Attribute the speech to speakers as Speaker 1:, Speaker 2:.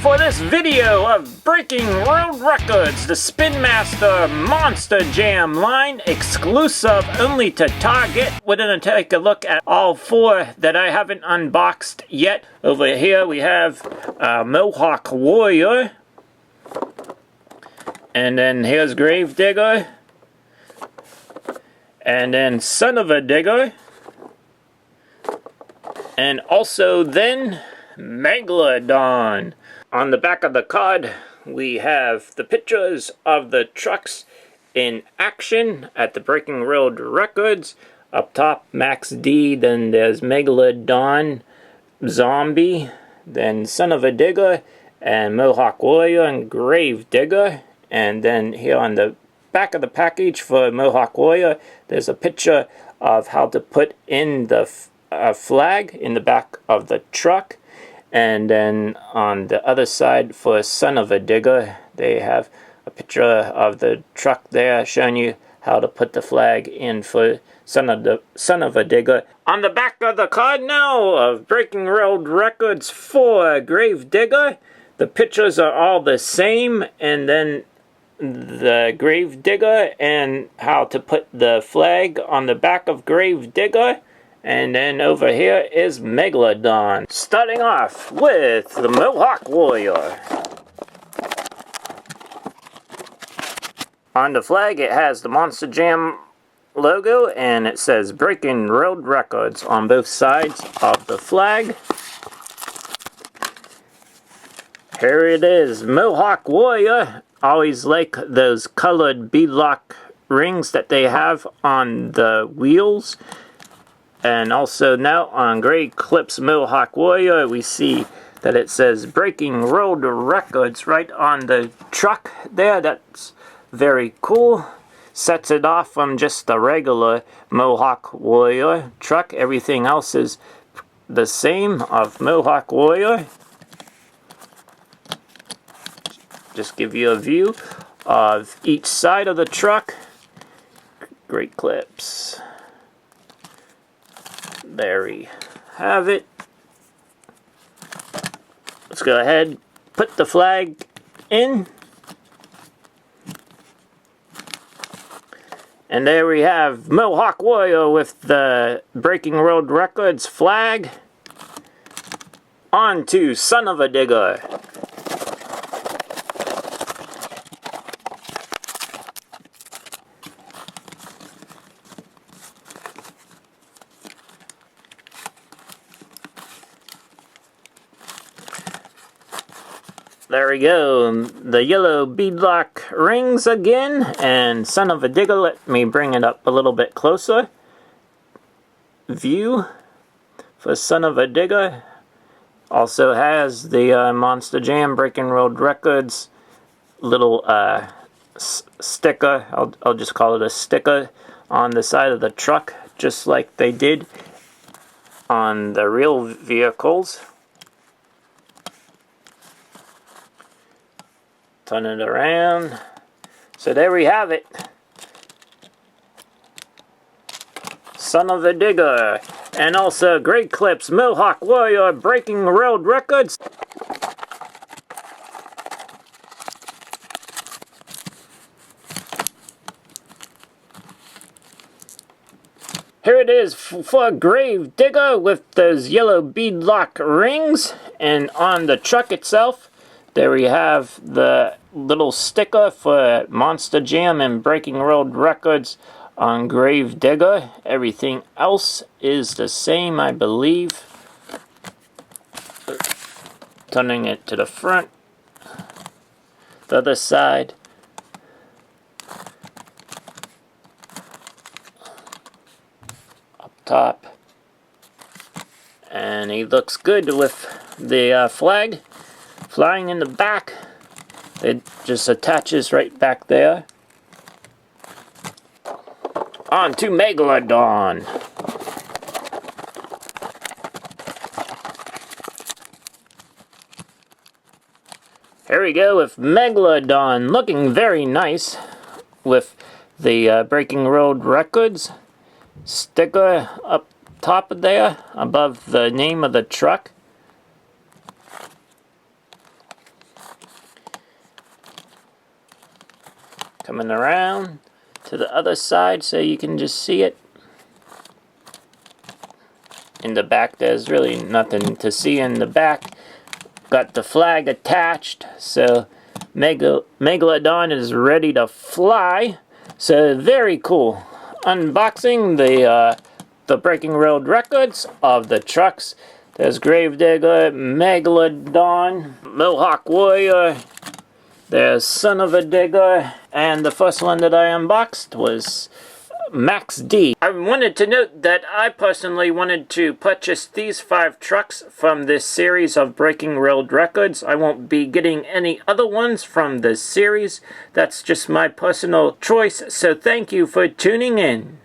Speaker 1: For this video of breaking world records, the Spin Master Monster Jam line, exclusive only to Target. We're going to take a look at all four that I haven't unboxed yet. Over here we have Mohawk Warrior. And then here's Grave Digger. And then Son of a Digger. And also then Megalodon. On the back of the card, we have the pictures of the trucks in action at the Breaking World Records. Up top, Max D, then there's Megalodon, Zombie, then Son of a Digger, and Mohawk Warrior and Grave Digger. And then here on the back of the package for Mohawk Warrior, there's a picture of how to put in the flag in the back of the truck. And then on the other side for Son of a Digger, they have a picture of the truck there showing you how to put the flag in for Son of a Digger. On the back of the card now of Breaking World Records for Grave Digger, the pictures are all the same, and then the Grave Digger and how to put the flag on the back of Grave Digger. And then over here is Megalodon. Starting off with the Mohawk Warrior. On the flag it has the Monster Jam logo and it says Breaking World Records on both sides of the flag. Here it is, Mohawk Warrior. Always like those colored beadlock rings that they have on the wheels. And also now on Gray Clips Mohawk Warrior, we see that it says Breaking World Records right on the truck there. That's very cool. Sets it off from just the regular Mohawk Warrior truck. Everything else is the same of Mohawk Warrior. Just give you a view of each side of the truck. Great clips. There we have it. Let's go ahead, put the flag in. And there we have Mohawk Warrior with the Breaking World Records flag. On to Son of a Digger. There we go, the yellow beadlock rings again, and Son of a Digger, let me bring it up a little bit closer. View for Son of a Digger. Also has the Monster Jam Breaking World Records little sticker, I'll just call it a sticker, on the side of the truck, just like they did on the real vehicles. Turn it around. So there we have it. Son of a Digger. And also Great Clips Mohawk Warrior Breaking World Records. Here it is for Grave Digger with those yellow beadlock rings. And on the truck itself, there we have the little sticker for Monster Jam and Breaking World Records on Grave Digger. Everything else is the same, I believe. Turning it to the front. The other side. Up top. And he looks good with the flag flying in the back. It just attaches right back there. On to Megalodon. Here we go with Megalodon, looking very nice with the Breaking World Records sticker up top of there above the name of the truck. Coming around to the other side so you can just see it. In the back, there's really nothing to see in the back. Got the flag attached, so Megalodon is ready to fly. So very cool. Unboxing the Breaking World Records of the trucks. There's Gravedigger, Megalodon, Mohawk Warrior. There's Son of a Digger, and the first one that I unboxed was Max D. I wanted to note that I personally wanted to purchase these 5 trucks from this series of Breaking World Records. I won't be getting any other ones from this series. That's just my personal choice, so thank you for tuning in.